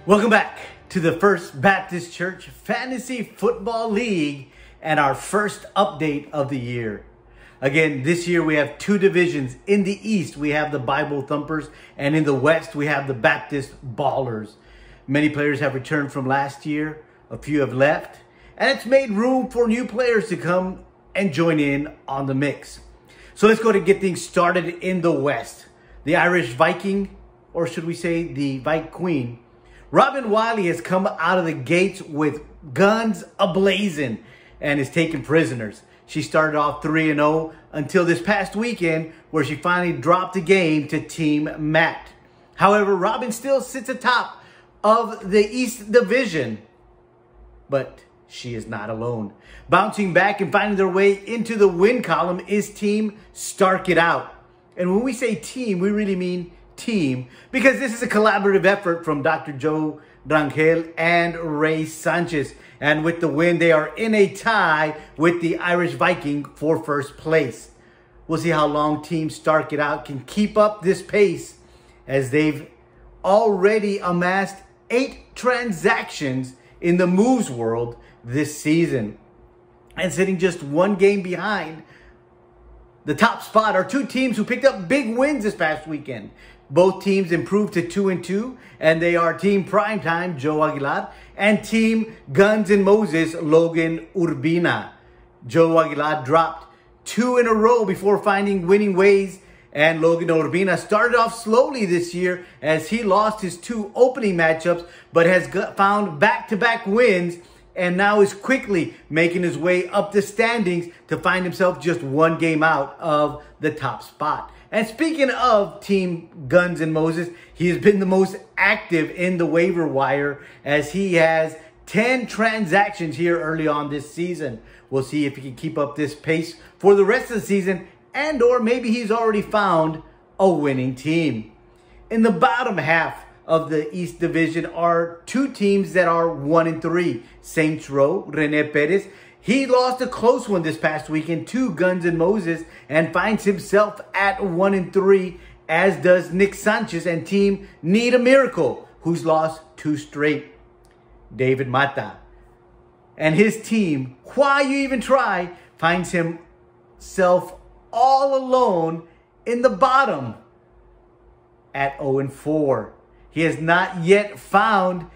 Welcome back to the First Baptist Church Fantasy Football League and our first update of the year. Again, this year we have two divisions. In the East, we have the Bible Thumpers, and in the West, we have the Baptist Ballers. Many players have returned from last year. A few have left, and it's made room for new players to come and join in on the mix. So let's go to get things started in the West. The Irish Viking, or should we say the Vike Queen, Robin Wiley has come out of the gates with guns ablazing and is taking prisoners. She started off 3-0 until this past weekend where she finally dropped a game to Team Matt. However, Robin still sits atop of the East Division, but she is not alone. Bouncing back and finding their way into the win column is Team Stark It Out. And when we say team, we really mean team, because this is a collaborative effort from Dr. Joe Rangel and Ray Sanchez. And with the win, they are in a tie with the Irish Viking for first place. We'll see how long Team Stark It Out can keep up this pace, as they've already amassed 8 transactions in the moves world this season. And sitting just one game behind the top spot are two teams who picked up big wins this past weekend. Both teams improved to 2-2, and they are Team Primetime, Joe Aguilar, and Team Guns N' Moses, Logan Urbina. Joe Aguilar dropped 2 in a row before finding winning ways, and Logan Urbina started off slowly this year as he lost his 2 opening matchups, but has found back-to-back wins and now is quickly making his way up the standings to find himself just 1 game out of the top spot. And speaking of Team Guns N' Moses, he has been the most active in the waiver wire as he has 10 transactions here early on this season. We'll see if he can keep up this pace for the rest of the season, and or maybe he's already found a winning team. In the bottom half of the East Division are 2 teams that are 1-3. Saints Row, Rene Perez. He lost a close one this past weekend to Guns N' Moses and finds himself at 1-3, as does Nick Sanchez and Team Need a Miracle, who's lost 2 straight. David Mata and his team, Why You Even Try, finds himself all alone in the bottom at 0-4. He has not yet found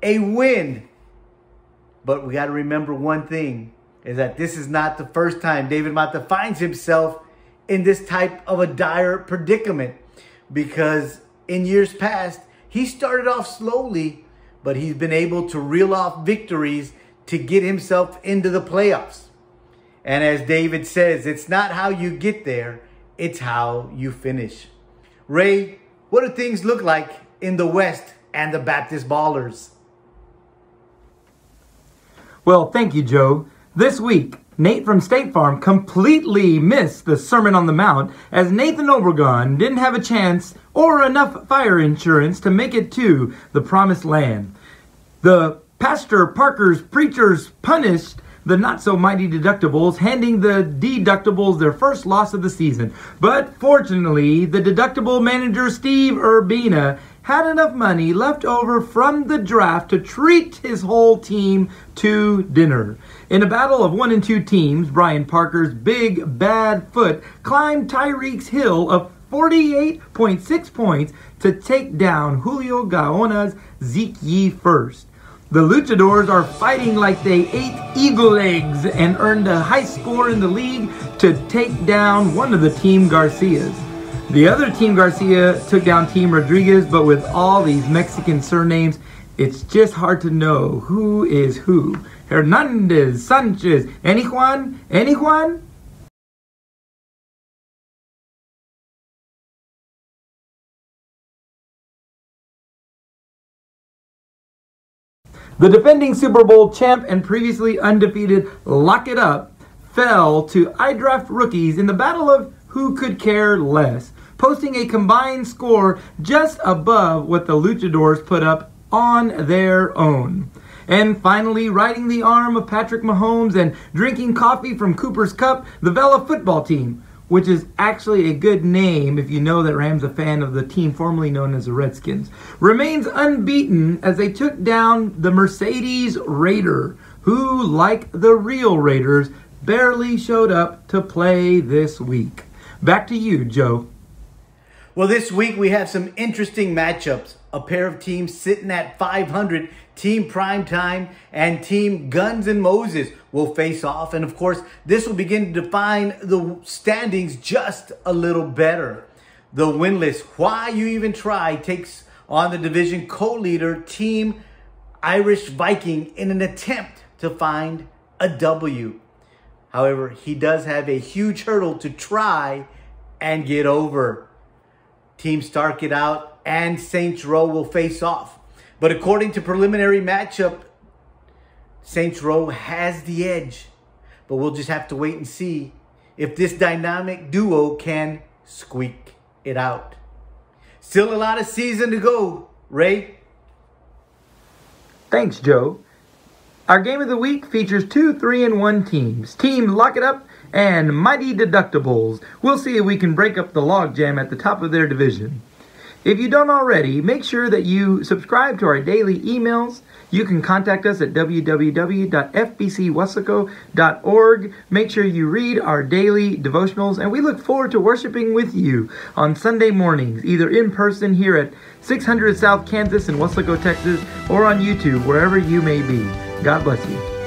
a win. But we got to remember one thing, is that this is not the first time David Mata finds himself in this type of a dire predicament. Because in years past, he started off slowly, but he's been able to reel off victories to get himself into the playoffs. And as David says, it's not how you get there, it's how you finish. Ray, what do things look like in the West and the Baptist Ballers? Well, thank you, Joe. This week, Nate from State Farm completely missed the Sermon on the Mount as Nathan Obregon didn't have a chance or enough fire insurance to make it to the Promised Land. The Pastor Parker's preachers punished the not-so-mighty deductibles, handing the deductibles their first loss of the season. But fortunately, the deductible manager Steve Urbina had enough money left over from the draft to treat his whole team to dinner. In a battle of 1 and 2 teams, Brian Parker's big bad foot climbed Tyreek's hill of 48.6 points to take down Julio Gaona's Zeke Yee first. The Luchadors are fighting like they ate eagle eggs and earned a high score in the league to take down one of the Team Garcias. The other Team Garcia took down Team Rodriguez, but with all these Mexican surnames, it's just hard to know who is who. Hernandez, Sanchez, any Juan? Any Juan? The defending Super Bowl champ and previously undefeated Lock It Up fell to iDraft rookies in the battle of who could care less, posting a combined score just above what the Luchadors put up on their own. And finally, riding the arm of Patrick Mahomes and drinking coffee from Cooper's Cup, the Vela football team which is actually a good name if you know that Ram's a fan of the team formerly known as the Redskins, remains unbeaten as they took down the Mercedes Raider, who, like the real Raiders, barely showed up to play this week. Back to you, Joe. Well, this week we have some interesting matchups. A pair of teams sitting at 500, Team Primetime and Team Guns N' Moses will face off. And of course, this will begin to define the standings just a little better. The winless Why You Even Try takes on the division co-leader Team Irish Viking in an attempt to find a W. However, he does have a huge hurdle to try and get over. Team Stark It Out and Saints Row will face off. But according to preliminary matchup, Saints Row has the edge. But we'll just have to wait and see if this dynamic duo can squeak it out. Still a lot of season to go, Ray. Thanks, Joe. Our game of the week features two 3-1 teams. Team Lock It Up and Mighty Deductibles. We'll see if we can break up the logjam at the top of their division. If you don't already, make sure that you subscribe to our daily emails. You can contact us at www.fbcweslaco.org. Make sure you read our daily devotionals, and we look forward to worshiping with you on Sunday mornings, either in person here at 600 South Kansas in Weslaco, Texas, or on YouTube, wherever you may be. God bless you.